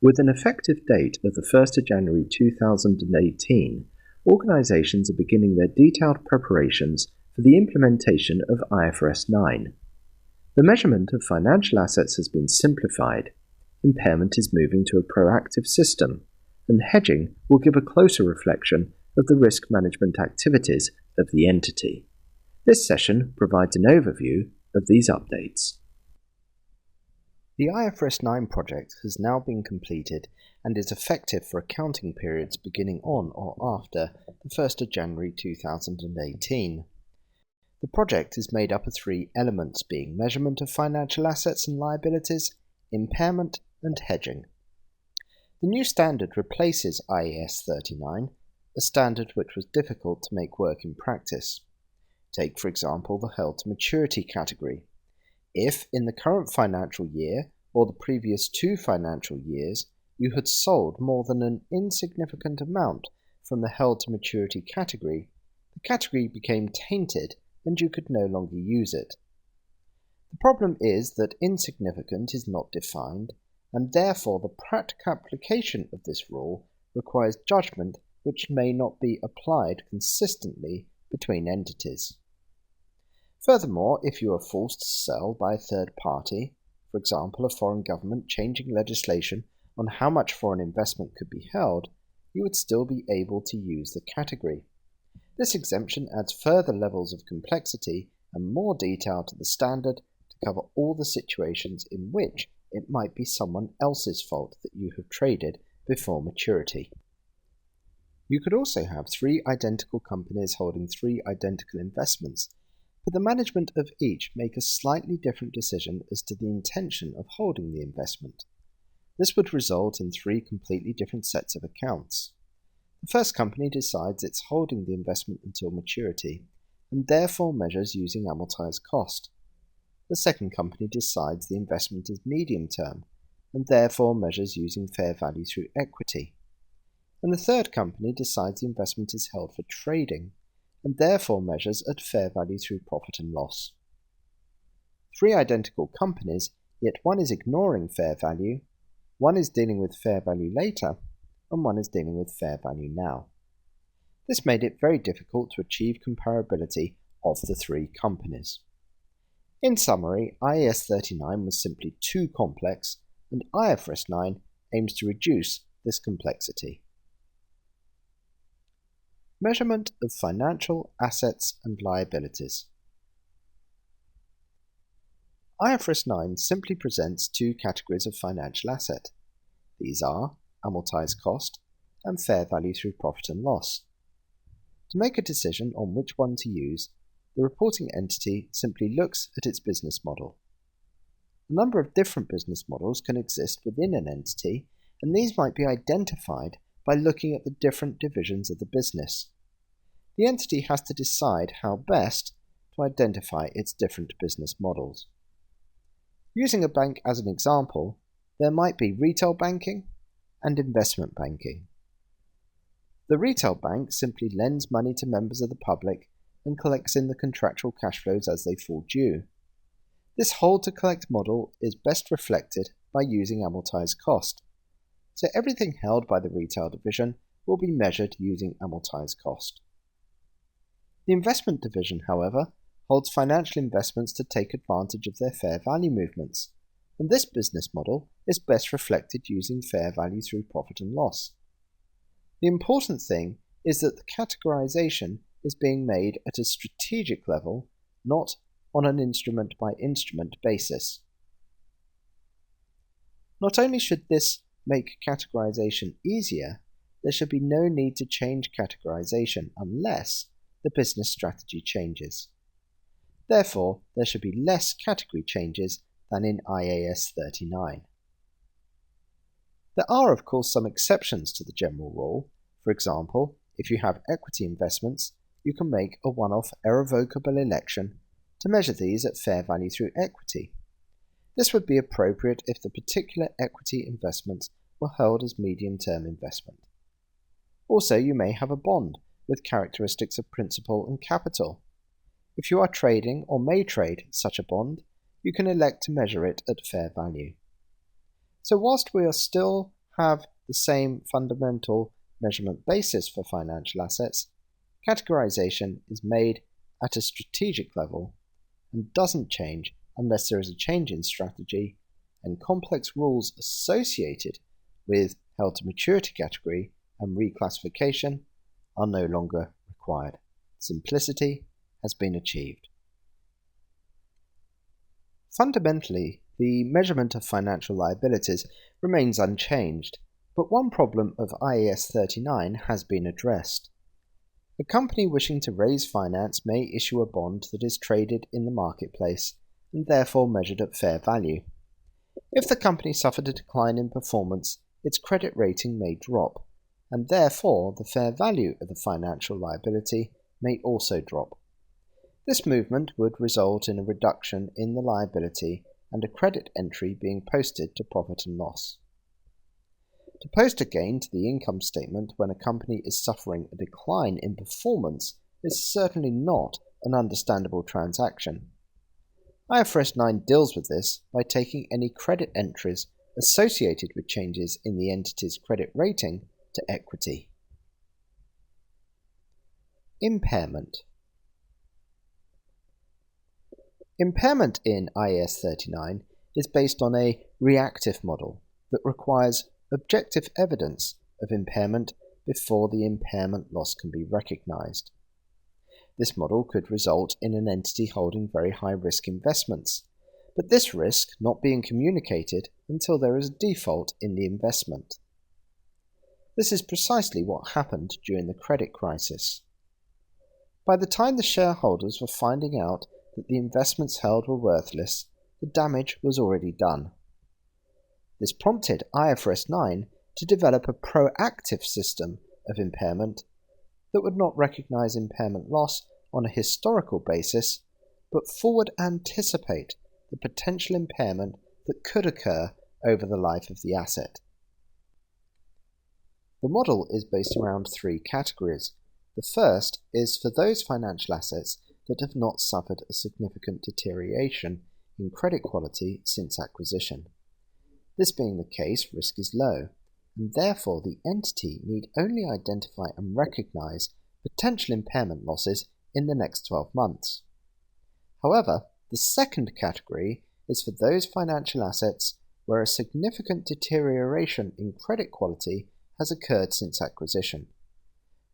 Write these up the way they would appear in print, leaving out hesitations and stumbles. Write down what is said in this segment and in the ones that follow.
With an effective date of the 1st of January 2018, organisations are beginning their detailed preparations for the implementation of IFRS 9. The measurement of financial assets has been simplified, impairment is moving to a proactive system, and hedging will give a closer reflection of the risk management activities of the entity. This session provides an overview of these updates. The IFRS 9 project has now been completed and is effective for accounting periods beginning on or after the 1st of January 2018. The project is made up of three elements, being measurement of financial assets and liabilities, impairment, and hedging. The new standard replaces IAS 39, a standard which was difficult to make work in practice. Take, for example, the held to maturity category. If, in the current financial year or the previous 2 financial years, you had sold more than an insignificant amount from the held to maturity category, the category became tainted and you could no longer use it. The problem is that insignificant is not defined, and therefore the practical application of this rule requires judgment which may not be applied consistently between entities. Furthermore, if you are forced to sell by a third party, for example a foreign government changing legislation on how much foreign investment could be held, you would still be able to use the category. This exemption adds further levels of complexity and more detail to the standard to cover all the situations in which it might be someone else's fault that you have traded before maturity. You could also have 3 identical companies holding 3 identical investments, but the management of each make a slightly different decision as to the intention of holding the investment. This would result in 3 completely different sets of accounts. The first company decides it's holding the investment until maturity, and therefore measures using amortized cost. The second company decides the investment is medium term, and therefore measures using fair value through equity. And the third company decides the investment is held for trading, and therefore measures at fair value through profit and loss. 3 identical companies, yet one is ignoring fair value, one is dealing with fair value later, and one is dealing with fair value now. This made it very difficult to achieve comparability of the 3 companies. In summary, IAS 39 was simply too complex, and IFRS 9 aims to reduce this complexity. Measurement of financial assets and liabilities. IFRS 9 simply presents 2 categories of financial asset. These are amortized cost and fair value through profit and loss. To make a decision on which one to use, the reporting entity simply looks at its business model. A number of different business models can exist within an entity, and these might be identified by looking at the different divisions of the business. The entity has to decide how best to identify its different business models. Using a bank as an example, there might be retail banking and investment banking. The retail bank simply lends money to members of the public and collects in the contractual cash flows as they fall due. This hold-to-collect model is best reflected by using amortized cost. So everything held by the retail division will be measured using amortized cost. The investment division, however, holds financial investments to take advantage of their fair value movements, and this business model is best reflected using fair value through profit and loss. The important thing is that the categorization is being made at a strategic level, not on an instrument-by-instrument basis. Not only should this make categorization easier, there should be no need to change categorization unless the business strategy changes. Therefore, there should be less category changes than in IAS 39. There are, of course, some exceptions to the general rule. For example, if you have equity investments, you can make a one-off irrevocable election to measure these at fair value through equity. This would be appropriate if the particular equity investments were held as medium-term investment. Also, you may have a bond with characteristics of principal and capital. If you are trading or may trade such a bond, you can elect to measure it at fair value. So whilst we are still have the same fundamental measurement basis for financial assets, categorization is made at a strategic level and doesn't change unless there is a change in strategy and complex rules associated with held-to-maturity category and reclassification are no longer required. Simplicity has been achieved. Fundamentally, the measurement of financial liabilities remains unchanged, but one problem of IAS 39 has been addressed. A company wishing to raise finance may issue a bond that is traded in the marketplace and therefore measured at fair value. If the company suffered a decline in performance, its credit rating may drop, and therefore the fair value of the financial liability may also drop. This movement would result in a reduction in the liability and a credit entry being posted to profit and loss. To post a gain to the income statement when a company is suffering a decline in performance is certainly not an understandable transaction. IFRS 9 deals with this by taking any credit entries associated with changes in the entity's credit rating to equity. Impairment. Impairment in IAS 39 is based on a reactive model that requires objective evidence of impairment before the impairment loss can be recognized. This model could result in an entity holding very high-risk investments, but this risk not being communicated until there is a default in the investment. This is precisely what happened during the credit crisis. By the time the shareholders were finding out that the investments held were worthless, the damage was already done. This prompted IFRS 9 to develop a proactive system of impairment that would not recognize impairment loss on a historical basis, but forward anticipate the potential impairment that could occur over the life of the asset. The model is based around three categories. The first is for those financial assets that have not suffered a significant deterioration in credit quality since acquisition. This being the case, risk is low, and therefore the entity need only identify and recognize potential impairment losses in the next 12 months. However, the second category is for those financial assets where a significant deterioration in credit quality has occurred since acquisition.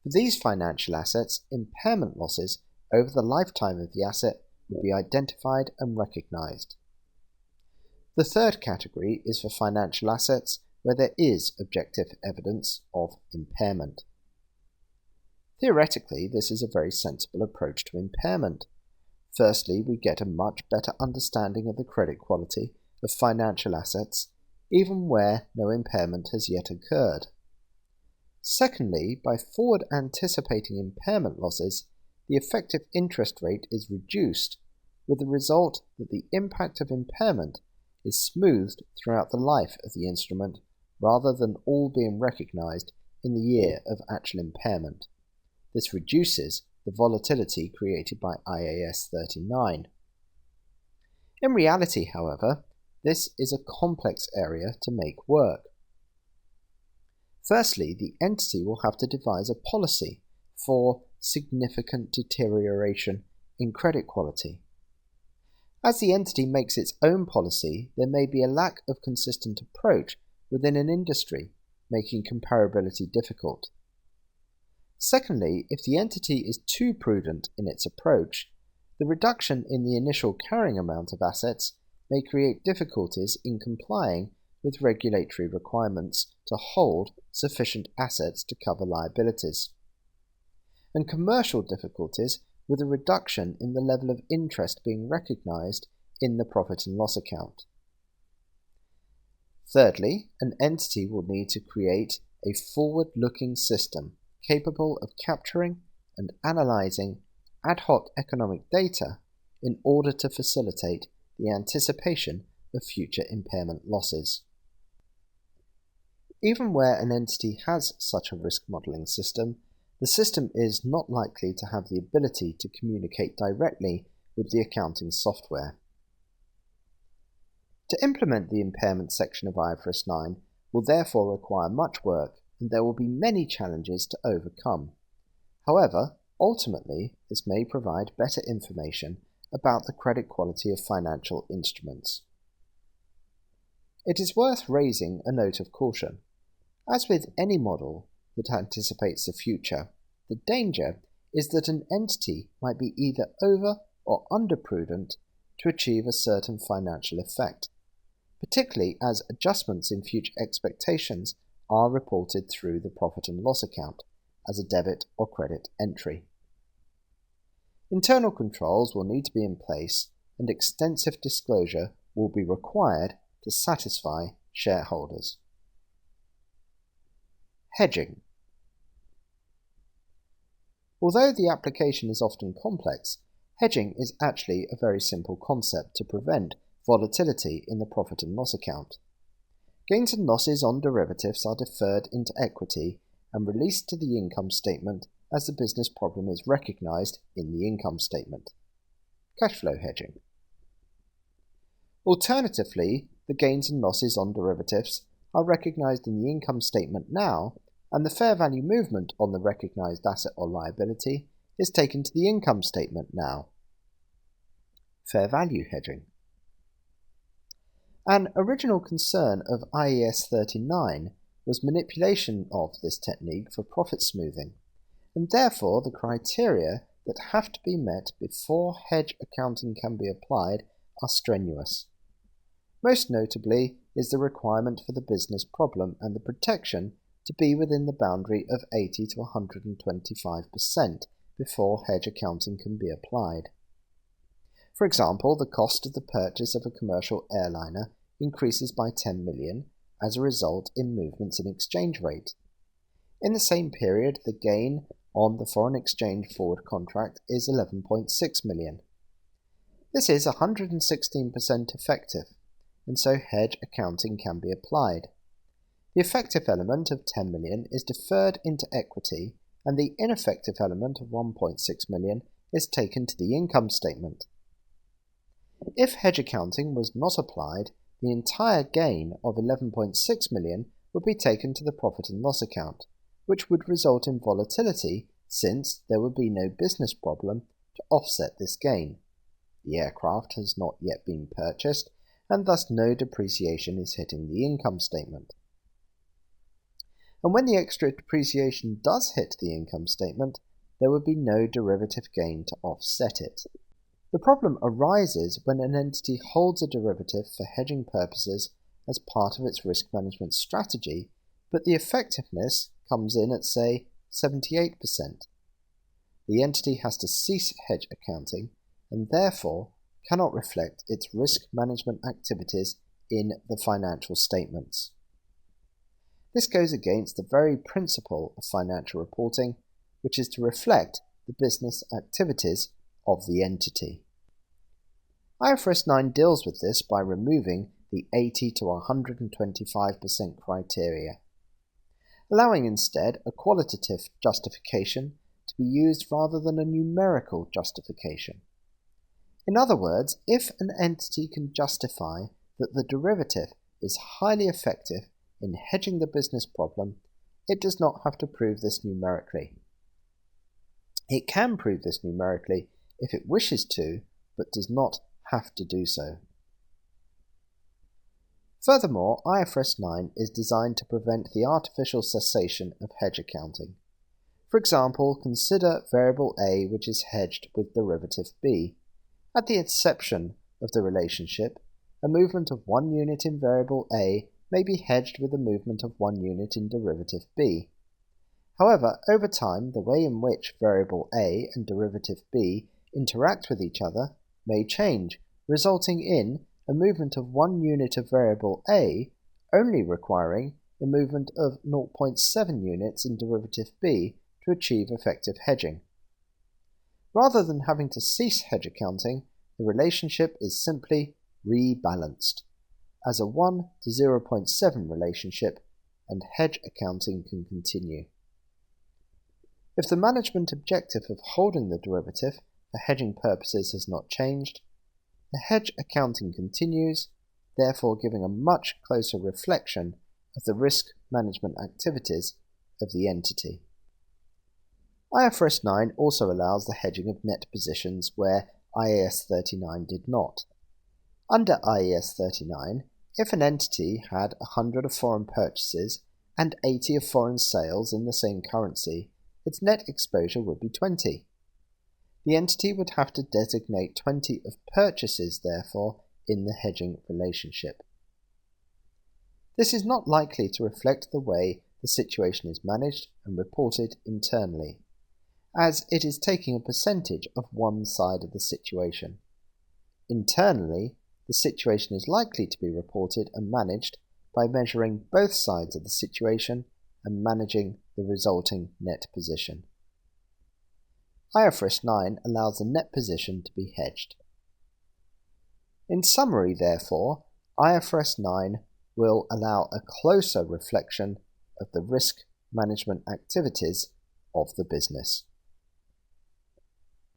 For these financial assets, impairment losses over the lifetime of the asset will be identified and recognized. The third category is for financial assets where there is objective evidence of impairment. Theoretically, this is a very sensible approach to impairment. Firstly, we get a much better understanding of the credit quality of financial assets, even where no impairment has yet occurred. Secondly, by forward anticipating impairment losses, the effective interest rate is reduced, with the result that the impact of impairment is smoothed throughout the life of the instrument rather than all being recognized in the year of actual impairment. This reduces the volatility created by IAS 39. In reality, however, this is a complex area to make work. Firstly, the entity will have to devise a policy for significant deterioration in credit quality. As the entity makes its own policy, there may be a lack of consistent approach within an industry, making comparability difficult. Secondly, if the entity is too prudent in its approach, the reduction in the initial carrying amount of assets may create difficulties in complying with regulatory requirements to hold sufficient assets to cover liabilities, and commercial difficulties with a reduction in the level of interest being recognized in the profit and loss account. Thirdly, an entity will need to create a forward-looking system capable of capturing and analyzing ad hoc economic data in order to facilitate the anticipation of future impairment losses. Even where an entity has such a risk modeling system, the system is not likely to have the ability to communicate directly with the accounting software. To implement the impairment section of IFRS 9, will therefore require much work and there will be many challenges to overcome. However, ultimately, this may provide better information about the credit quality of financial instruments. It is worth raising a note of caution. As with any model that anticipates the future, the danger is that an entity might be either over or under prudent to achieve a certain financial effect, particularly as adjustments in future expectations are reported through the profit and loss account as a debit or credit entry. Internal controls will need to be in place and extensive disclosure will be required to satisfy shareholders. Hedging. Although the application is often complex, hedging is actually a very simple concept to prevent volatility in the profit and loss account. Gains and losses on derivatives are deferred into equity and released to the income statement as the business problem is recognized in the income statement. Cash flow hedging. Alternatively, the gains and losses on derivatives are recognized in the income statement now, and the fair value movement on the recognized asset or liability is taken to the income statement now. Fair value hedging. An original concern of IAS 39 was manipulation of this technique for profit smoothing, and therefore the criteria that have to be met before hedge accounting can be applied are strenuous. Most notably is the requirement for the business problem and the protection to be within the boundary of 80 to 125% before hedge accounting can be applied. For example, the cost of the purchase of a commercial airliner increases by 10 million as a result in movements in exchange rate. In the same period, the gain on the foreign exchange forward contract is 11.6 million. This is 116% effective, and so hedge accounting can be applied. The effective element of 10 million is deferred into equity, and the ineffective element of 1.6 million is taken to the income statement. If hedge accounting was not applied, the entire gain of 11.6 million would be taken to the profit and loss account, which would result in volatility since there would be no business problem to offset this gain. The aircraft has not yet been purchased, and thus no depreciation is hitting the income statement. And when the extra depreciation does hit the income statement, there would be no derivative gain to offset it. The problem arises when an entity holds a derivative for hedging purposes as part of its risk management strategy, but the effectiveness comes in at, say, 78%. The entity has to cease hedge accounting and therefore cannot reflect its risk management activities in the financial statements. This goes against the very principle of financial reporting, which is to reflect the business activities of the entity. IFRS 9 deals with this by removing the 80 to 125% criteria, allowing instead a qualitative justification to be used rather than a numerical justification. In other words, if an entity can justify that the derivative is highly effective in hedging the business problem, it does not have to prove this numerically. It can prove this numerically if it wishes to, but does not have to do so. Furthermore, IFRS 9 is designed to prevent the artificial cessation of hedge accounting. For example, consider variable A which is hedged with derivative B. At the inception of the relationship, a movement of 1 unit in variable A may be hedged with a movement of 1 unit in derivative B. However, over time, the way in which variable A and derivative B interact with each other may change, resulting in a movement of 1 unit of variable A only requiring a movement of 0.7 units in derivative B to achieve effective hedging. Rather than having to cease hedge accounting, the relationship is simply rebalanced as a 1 to 0.7 relationship, and hedge accounting can continue. If the management objective of holding the derivative for hedging purposes has not changed, the hedge accounting continues, therefore giving a much closer reflection of the risk management activities of the entity. IFRS 9 also allows the hedging of net positions where IAS 39 did not. Under IAS 39, if an entity had 100 of foreign purchases and 80 of foreign sales in the same currency, its net exposure would be 20. The entity would have to designate 20 of purchases, therefore, in the hedging relationship. This is not likely to reflect the way the situation is managed and reported internally, as it is taking a percentage of one side of the situation. Internally, the situation is likely to be reported and managed by measuring both sides of the situation and managing the resulting net position. IFRS 9 allows the net position to be hedged. In summary, therefore, IFRS 9 will allow a closer reflection of the risk management activities of the business.